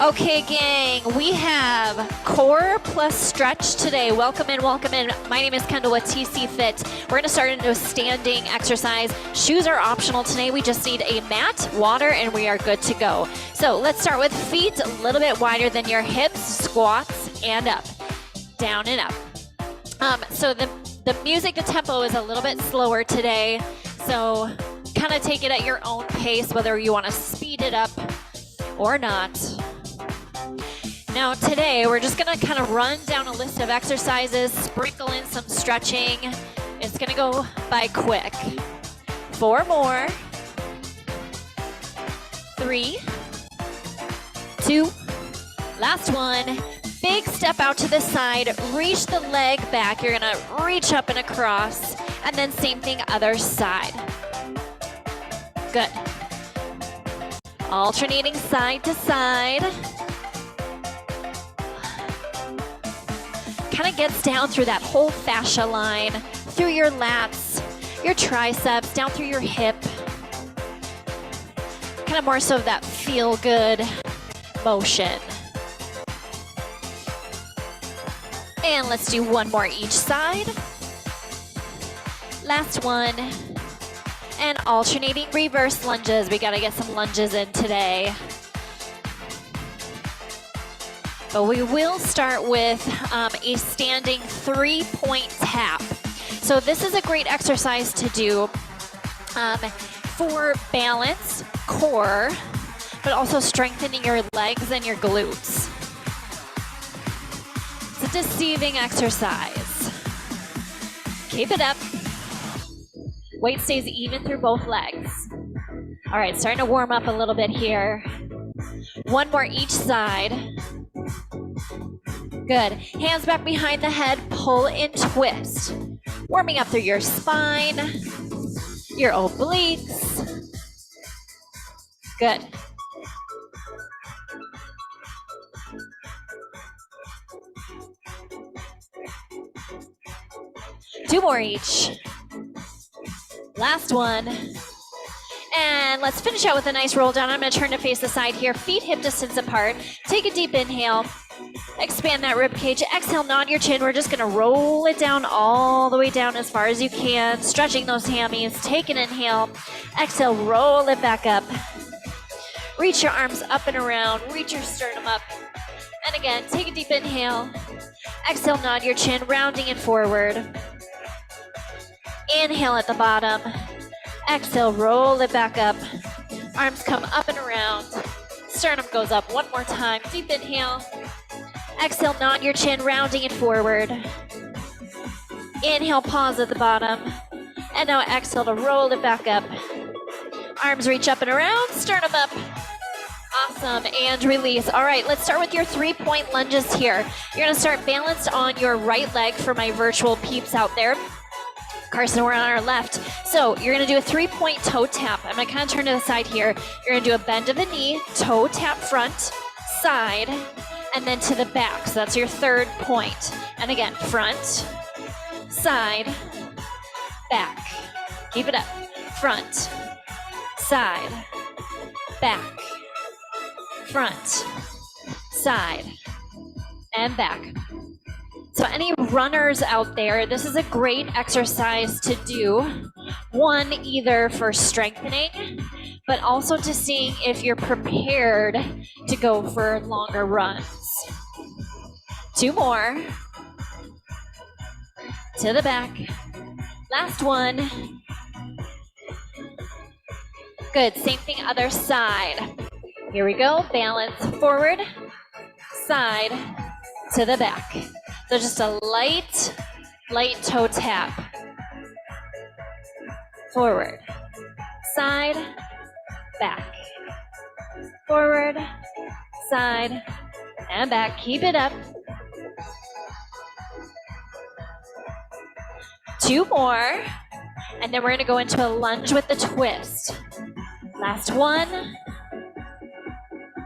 Okay, gang, we have core plus stretch today. Welcome in, welcome in. My name is Kendall with TC Fit. We're gonna start into a standing exercise. Shoes are optional today. We just need a mat, water, and we are good to go. So let's start with feet a little bit wider than your hips, squats, and up, down and up. So the music, the tempo is a little bit slower today. So kind of take it at your own pace, whether you wanna speed it up or not. Now today, we're just gonna kind of run down a list of exercises, sprinkle in some stretching. It's gonna go by quick. 4 more. 3, 2, last one. Big step out to the side, reach the leg back. You're gonna reach up and across, and then same thing, other side. Good. Alternating side to side. Kind of gets down through that whole fascia line, through your lats, your triceps, down through your hip. Kind of more so of that feel-good motion. And let's do one more each side. Last one. And alternating reverse lunges. We gotta get some lunges in today. But we will start with a standing 3-point tap. So this is a great exercise to do for balance, core, but also strengthening your legs and your glutes. It's a deceiving exercise. Keep it up. Weight stays even through both legs. All right, starting to warm up a little bit here. One more each side. Good. Hands back behind the head, pull and twist. Warming up through your spine, your obliques. Good. Two more each. Last one. And let's finish out with a nice roll down. I'm going to turn to face the side here. Feet hip distance apart. Take a deep inhale. Expand that rib cage. Exhale, nod your chin. We're just going to roll it down all the way down as far as you can. Stretching those hammies. Take an inhale. Exhale, roll it back up. Reach your arms up and around. Reach your sternum up. And again, take a deep inhale. Exhale, nod your chin, rounding it forward. Inhale at the bottom. Exhale, roll it back up. Arms come up and around. Sternum goes up one more time. Deep inhale. Exhale, nod your chin, rounding it forward. Inhale, pause at the bottom. And now exhale to roll it back up. Arms reach up and around, sternum up. Awesome, and release. All right, let's start with your 3-point lunges here. You're gonna start balanced on your right leg for my virtual peeps out there. Carson, we're on our left. So you're gonna do a 3-point toe tap. I'm gonna kind of turn to the side here. You're gonna do a bend of the knee, toe tap front, side, and then to the back. So that's your 3rd point. And again, front, side, back. Keep it up. Front, side, back. Front, side, and back. So any runners out there, this is a great exercise to do. One, either for strengthening, but also to seeing if you're prepared to go for longer runs. 2 more. To the back. Last one. Good, same thing other side. Here we go, balance forward, side, to the back. So just a light toe tap. Forward, side, back. Forward, side, and back. Keep it up. 2 more. And then we're gonna go into a lunge with the twist. Last one.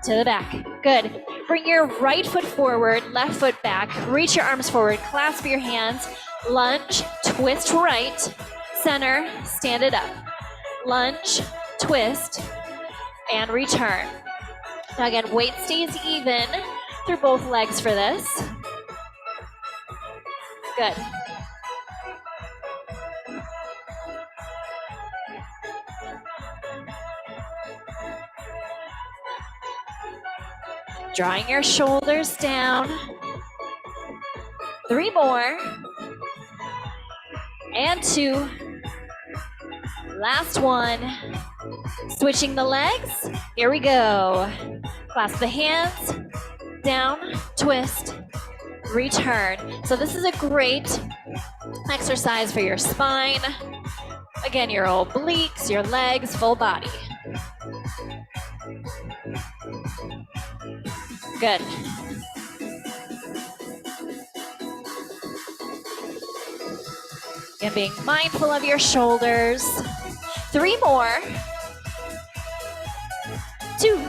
To the back. Good. Bring your right foot forward, left foot back. Reach your arms forward, clasp your hands. Lunge, twist right, center, stand it up. Lunge, twist, and return. Now again, weight stays even through both legs for this. Good. Drawing your shoulders down. 3 more. And 2. Last one. Switching the legs. Here we go. Clasp the hands. Down, twist, return. So this is a great exercise for your spine. Again, your obliques, your legs, full body. Good. Again, being mindful of your shoulders. 3 more. 2.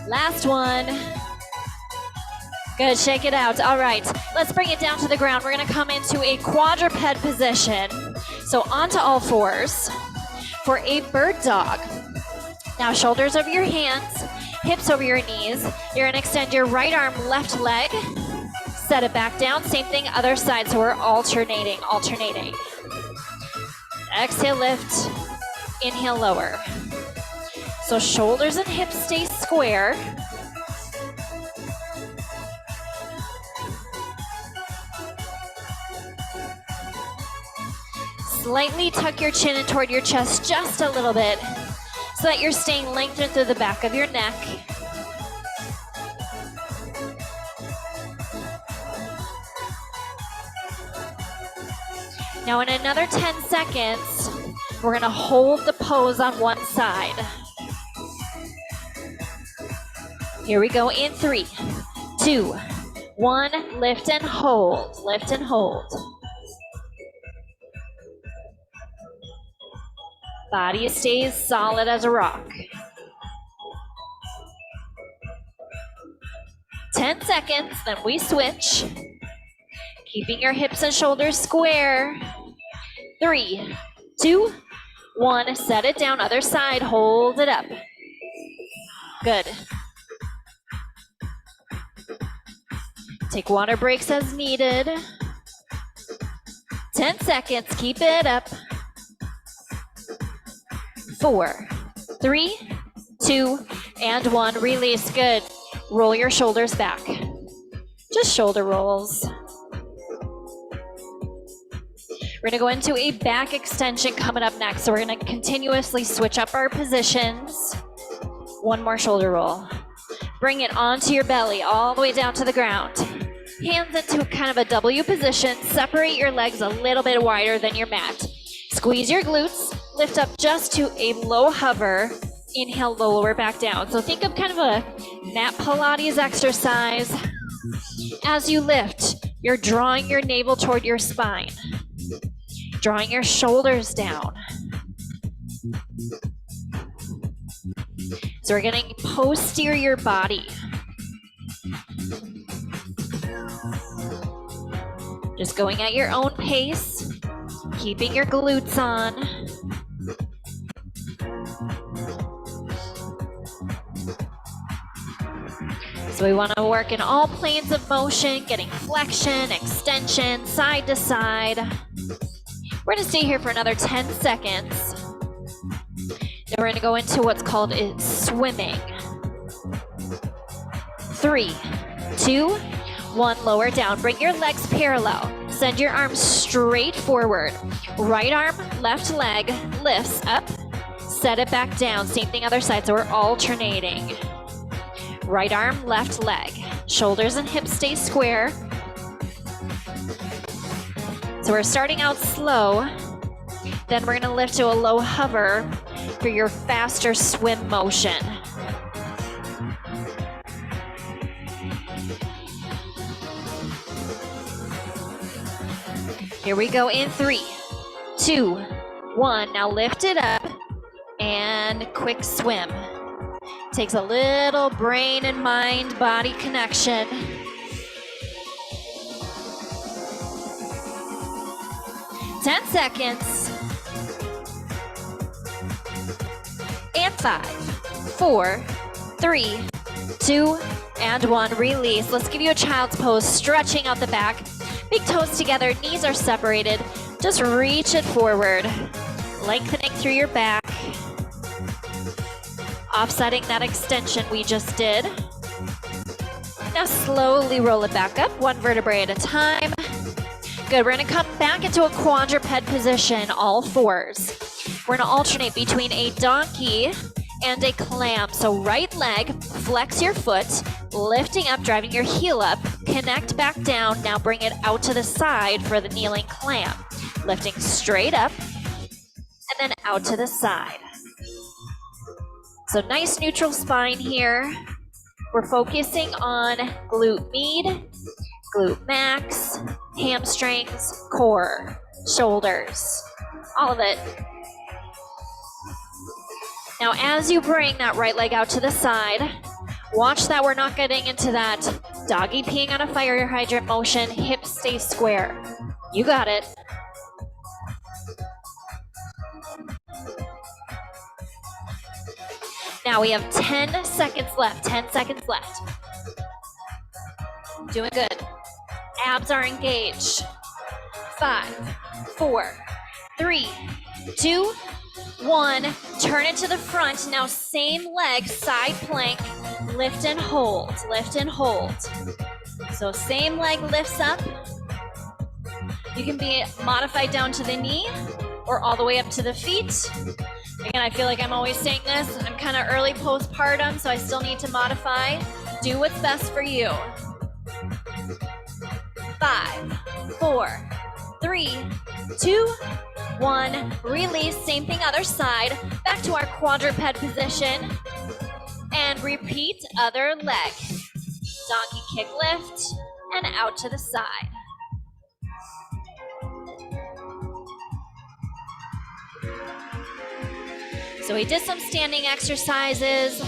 Last one. Good, shake it out. All right, let's bring it down to the ground. We're gonna come into a quadruped position. So onto all fours for a bird dog. Now shoulders over your hands, hips over your knees. You're gonna extend your right arm, left leg, set it back down. Same thing, other side, so we're alternating. Exhale, lift, inhale, lower. So shoulders and hips stay square. Slightly tuck your chin in toward your chest just a little bit so that you're staying lengthened through the back of your neck. Now in another 10 seconds, we're gonna hold the pose on one side. Here we go in 3, 2, 1, lift and hold, lift and hold. Body stays solid as a rock. 10 seconds, then we switch. Keeping your hips and shoulders square. 3, 2, 1, set it down, other side, hold it up. Good. Take water breaks as needed. 10 seconds, keep it up. 4, 3, 2, and 1, release, good. Roll your shoulders back. Just shoulder rolls. We're gonna go into a back extension coming up next. So we're gonna continuously switch up our positions. 1 more shoulder roll. Bring it onto your belly, all the way down to the ground. Hands into kind of a W position. Separate your legs a little bit wider than your mat. Squeeze your glutes, lift up just to a low hover. Inhale, lower back down. So think of kind of a mat Pilates exercise. As you lift, you're drawing your navel toward your spine. Drawing your shoulders down. So we're getting posterior body. Just going at your own pace, keeping your glutes on. So we want to work in all planes of motion, getting flexion, extension, side to side. We're going to stay here for another 10 seconds. Then we're going to go into what's called swimming. 3, 2, 1, lower down. Bring your legs parallel. Send your arms straight forward. Right arm, left leg lifts up. Set it back down. Same thing other side, so we're alternating. Right arm, left leg. Shoulders and hips stay square. So we're starting out slow. Then we're gonna lift to a low hover for your faster swim motion. Here we go in 3, 2, 1. Now lift it up and quick swim. Takes a little brain and mind body connection. Ten seconds. And 5, 4, 3, 2, and 1. Release. Let's give you a child's pose, stretching out the back. Big toes together, knees are separated. Just reach it forward, lengthening through your back. Offsetting that extension we just did. Now slowly roll it back up, one vertebrae at a time. Good, we're gonna come back into a quadruped position, all fours. We're gonna alternate between a donkey and a clam. So right leg, flex your foot, lifting up, driving your heel up, connect back down, now bring it out to the side for the kneeling clam. Lifting straight up, and then out to the side. So nice neutral spine here. We're focusing on glute med, glute max, hamstrings, core, shoulders, all of it. Now as you bring that right leg out to the side, watch that we're not getting into that doggy peeing on a fire hydrant motion. Hips stay square. You got it. Now we have 10 seconds left, 10 seconds left. Doing good. Abs are engaged. 5, 4, 3, 2, 1. Turn it to the front. Now same leg, side plank, lift and hold, lift and hold. So same leg lifts up. You can be modified down to the knee or all the way up to the feet. Again, I feel like I'm always saying this. I'm kind of early postpartum, so I still need to modify. Do what's best for you. 5, 4, 3, 2, 1. Release. Same thing other side. Back to our quadruped position. And repeat other leg. Donkey kick lift and out to the side. So we did some standing exercises.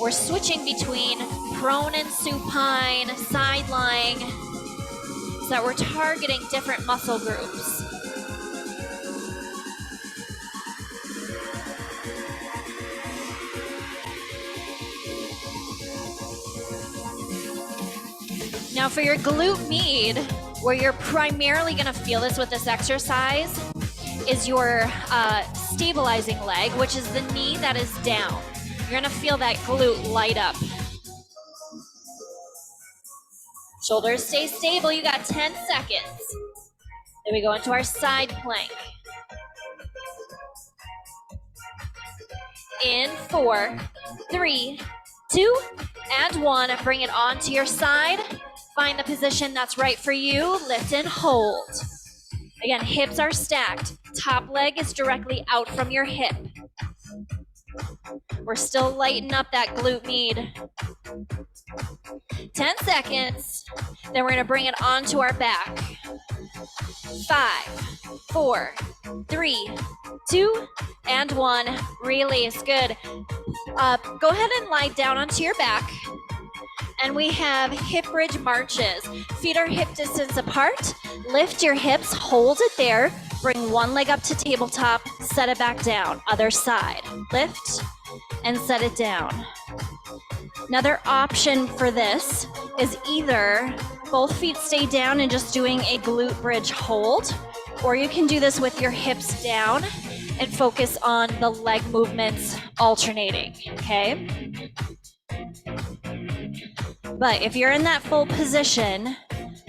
We're switching between prone and supine, side lying, so that we're targeting different muscle groups. Now for your glute med, where you're primarily gonna feel this with this exercise, is your stabilizing leg, which is the knee that is down. You're gonna feel that glute light up. Shoulders stay stable, you got 10 seconds. Then we go into our side plank. In 4, 3, 2, and 1. Bring it onto your side. Find the position that's right for you. Lift and hold. Again, hips are stacked. Top leg is directly out from your hip. We're still lighting up that glute med. 10 seconds. Then we're gonna bring it onto our back. 5, 4, 3, 2, and 1. Release. Good. Go ahead and lie down onto your back. And we have hip bridge marches. Feet are hip distance apart. Lift your hips, hold it there. Bring one leg up to tabletop, set it back down. Other side. Lift and set it down. Another option for this is either both feet stay down and just doing a glute bridge hold, or you can do this with your hips down and focus on the leg movements alternating, okay? But if you're in that full position,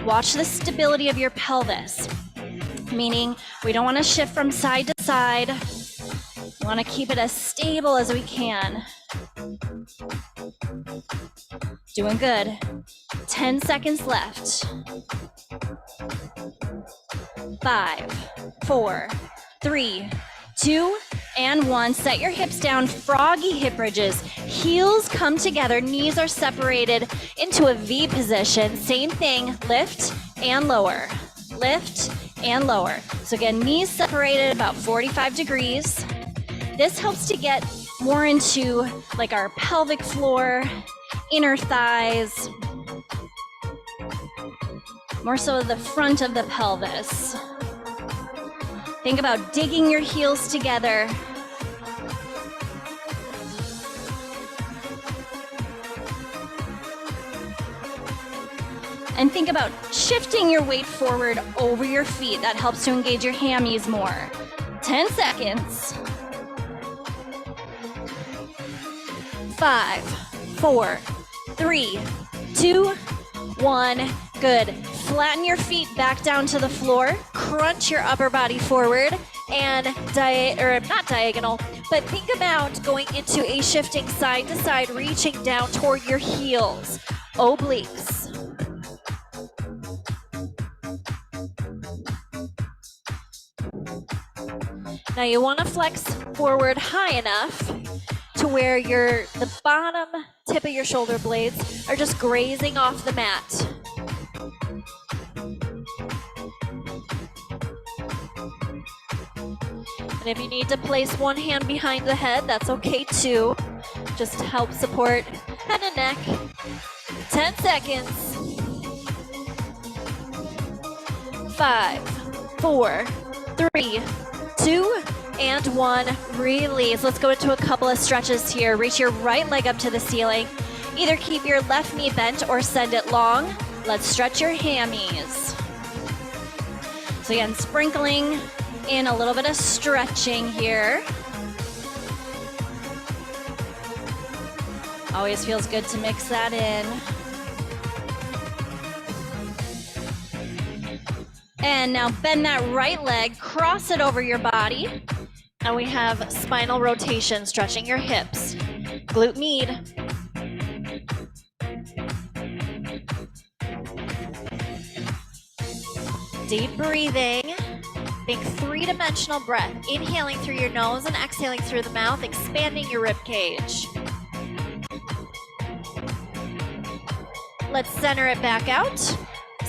watch the stability of your pelvis, meaning we don't want to shift from side to side. We want to keep it as stable as we can. Doing good. 10 seconds left. 5, 4, 3, 2, and 1. Set your hips down, froggy hip bridges. Heels come together, knees are separated into a V position. Same thing, lift and lower. Lift and lower. So again, knees separated about 45 degrees. This helps to get more into like our pelvic floor, inner thighs, more so the front of the pelvis. Think about digging your heels together. And think about shifting your weight forward over your feet. That helps to engage your hammies more. 10 seconds. 5, 4, 3, 2, 1. Good. Flatten your feet back down to the floor. Crunch your upper body forward and not diagonal, but think about going into a shifting side to side, reaching down toward your heels. Obliques. Now you want to flex forward high enough to where the bottom tip of your shoulder blades are just grazing off the mat. And if you need to place one hand behind the head, that's okay too. Just to help support head and neck. 10 seconds. 5, 4, 3, 2, and 1. Release. Let's go into a couple of stretches here. Reach your right leg up to the ceiling. Either keep your left knee bent or send it long. Let's stretch your hammies. So again, sprinkling in a little bit of stretching here. Always feels good to mix that in. And now bend that right leg, cross it over your body. And we have spinal rotation, stretching your hips. Glute med. Deep breathing. Think three-dimensional breath. Inhaling through your nose and exhaling through the mouth, expanding your rib cage. Let's center it back out.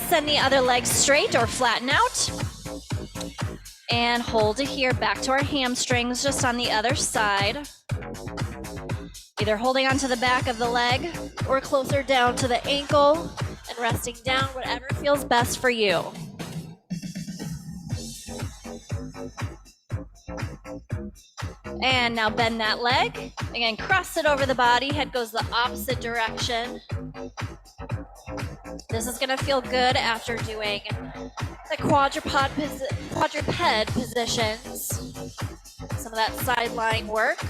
Send the other leg straight or flatten out. And hold it here, back to our hamstrings, just on the other side. Either holding onto the back of the leg or closer down to the ankle and resting down, whatever feels best for you. And now bend that leg. Again, cross it over the body. Head goes the opposite direction. This is going to feel good after doing the quadruped positions. Some of that side lying work.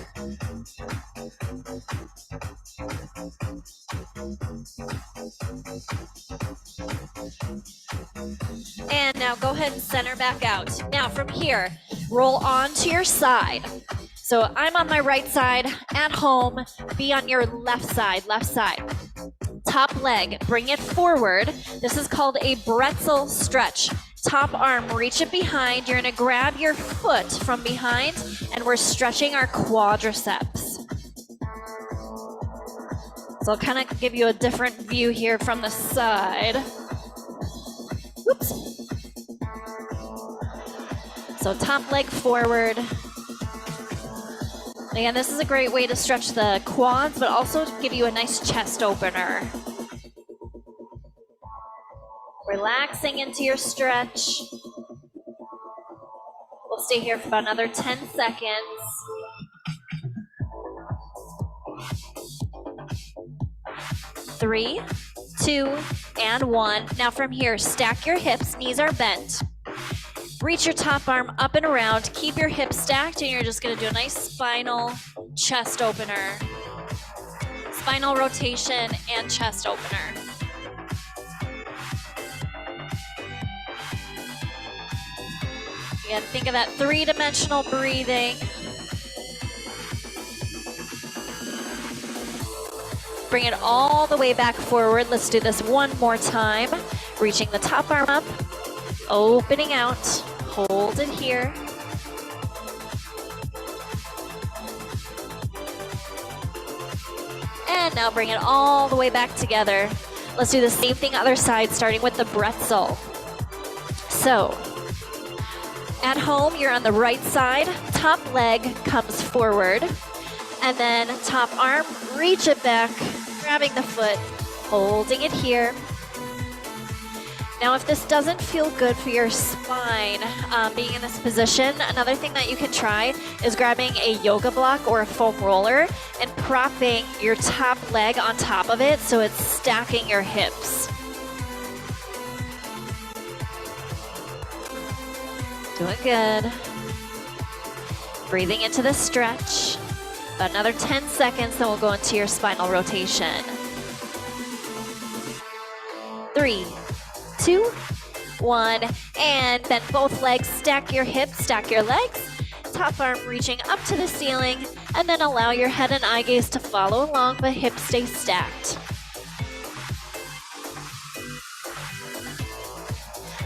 And now go ahead and center back out. Now from here, roll onto your side. So I'm on my right side at home, be on your left side, Top leg, bring it forward. This is called a pretzel stretch. Top arm, reach it behind. You're gonna grab your foot from behind and we're stretching our quadriceps. So I'll kind of give you a different view here from the side. Oops. So top leg forward. Again, this is a great way to stretch the quads, but also to give you a nice chest opener. Relaxing into your stretch. We'll stay here for about another 10 seconds. Three, 2, and 1. Now from here, stack your hips, knees are bent. Reach your top arm up and around, keep your hips stacked, and you're just gonna do a nice spinal chest opener. Spinal rotation and chest opener. Again, think of that three-dimensional breathing. Bring it all the way back forward. Let's do this one more time. Reaching the top arm up, opening out, hold it here. And now bring it all the way back together. Let's do the same thing other side, starting with the pretzel. So, at home, you're on the right side, top leg comes forward, and then top arm, reach it back, grabbing the foot, holding it here. Now, if this doesn't feel good for your spine, being in this position, another thing that you can try is grabbing a yoga block or a foam roller and propping your top leg on top of it so it's stacking your hips. Doing good. Breathing into the stretch. About another 10 seconds, then we'll go into your spinal rotation. 3, 2, 1, and bend both legs, stack your hips, stack your legs, top arm reaching up to the ceiling, and then allow your head and eye gaze to follow along, but hips stay stacked.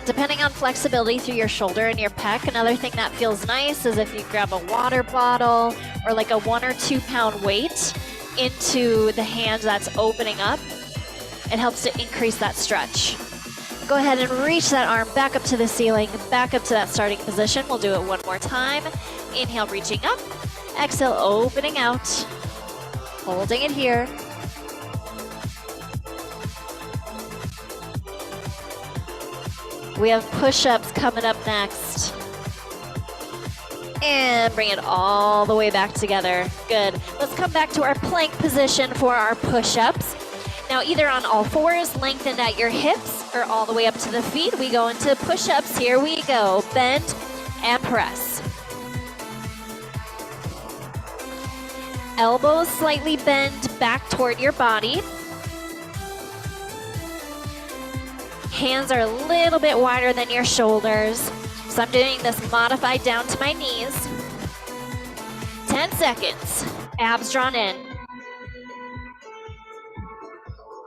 Depending on flexibility through your shoulder and your pec, another thing that feels nice is if you grab a water bottle or like a 1 or 2 pound weight into the hand that's opening up. It helps to increase that stretch. Go ahead and reach that arm back up to the ceiling, back up to that starting position. We'll do it one more time. Inhale, reaching up. Exhale, opening out. Holding it here. We have push-ups coming up next. And bring it all the way back together. Good. Let's come back to our plank position for our push-ups. Now either on all fours, lengthened at your hips, or all the way up to the feet. We go into push-ups. Here we go. Bend and press. Elbows slightly bend back toward your body. Hands are a little bit wider than your shoulders. So I'm doing this modified down to my knees. 10 seconds. Abs drawn in.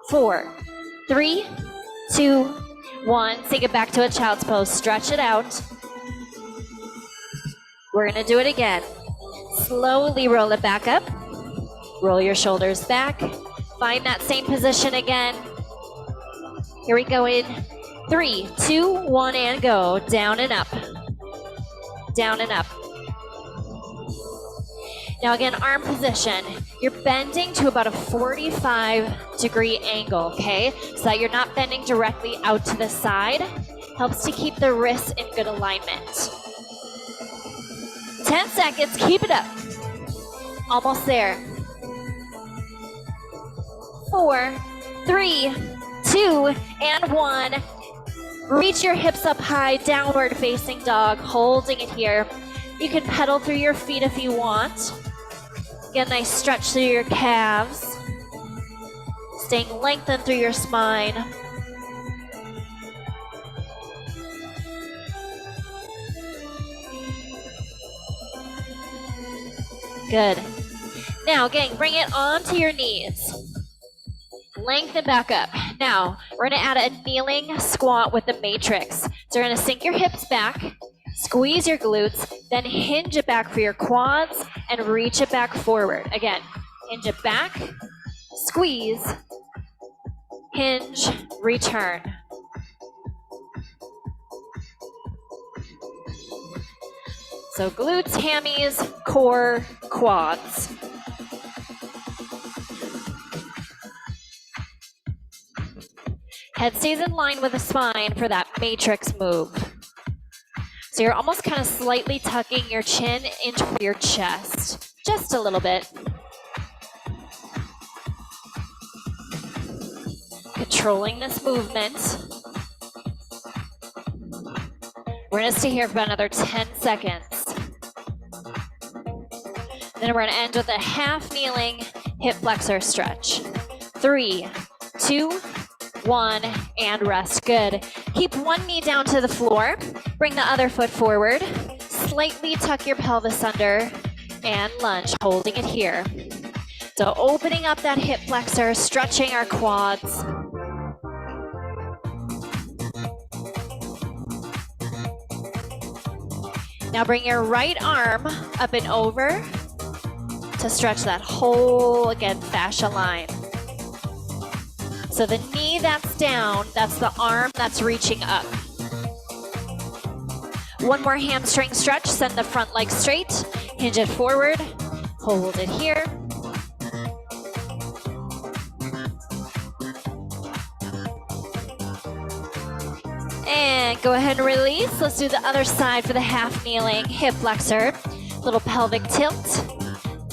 4, 3, 2, 1. Take it back to a child's pose. Stretch it out. We're gonna do it again. Slowly roll it back up. Roll your shoulders back. Find that same position again. Here we go in 3, 2, 1, and go. Down and up. Down and up. Now again, arm position. You're bending to about a 45-degree angle, okay? So that you're not bending directly out to the side. Helps to keep the wrists in good alignment. 10 seconds, keep it up. Almost there. 4, 3, 2, and 1. Reach your hips up high, downward facing dog, holding it here. You can pedal through your feet if you want. Get a nice stretch through your calves. Staying lengthened through your spine. Good. Now again, bring it onto your knees. Lengthen back up. Now, we're gonna add a kneeling squat with the matrix. So you're gonna sink your hips back, squeeze your glutes, then hinge it back for your quads and reach it back forward. Again, hinge it back, squeeze, hinge, return. So glutes, hammies, core, quads. Head stays in line with the spine for that matrix move. So you're almost kind of slightly tucking your chin into your chest, just a little bit. Controlling this movement. We're gonna stay here for about another 10 seconds. Then we're gonna end with a half kneeling hip flexor stretch. 3, 2, 1, and rest. Good. Keep one knee down to the floor. Bring the other foot forward. Slightly tuck your pelvis under and lunge, holding it here. So opening up that hip flexor, stretching our quads. Now bring your right arm up and over to stretch that whole, again, fascia line. So the knee that's down, that's the arm that's reaching up. One more hamstring stretch, send the front leg straight, hinge it forward, hold it here. And go ahead and release. Let's do the other side for the half kneeling hip flexor. Little pelvic tilt,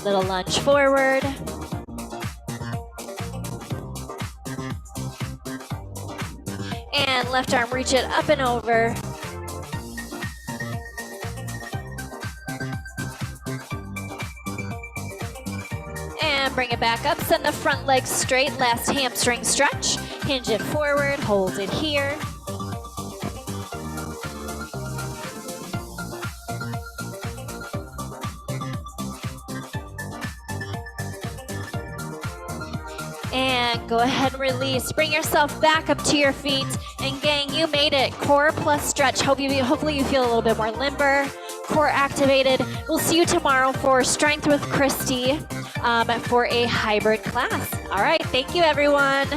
little lunge forward. And left arm, reach it up and over. And bring it back up. Send the front leg straight. Last hamstring stretch. Hinge it forward. Hold it here. And go ahead and release. Bring yourself back up to your feet. And gang, you made it. Core plus stretch. Hopefully you feel a little bit more limber, core activated. We'll see you tomorrow for Strength with Christy for a hybrid class. All right, thank you everyone.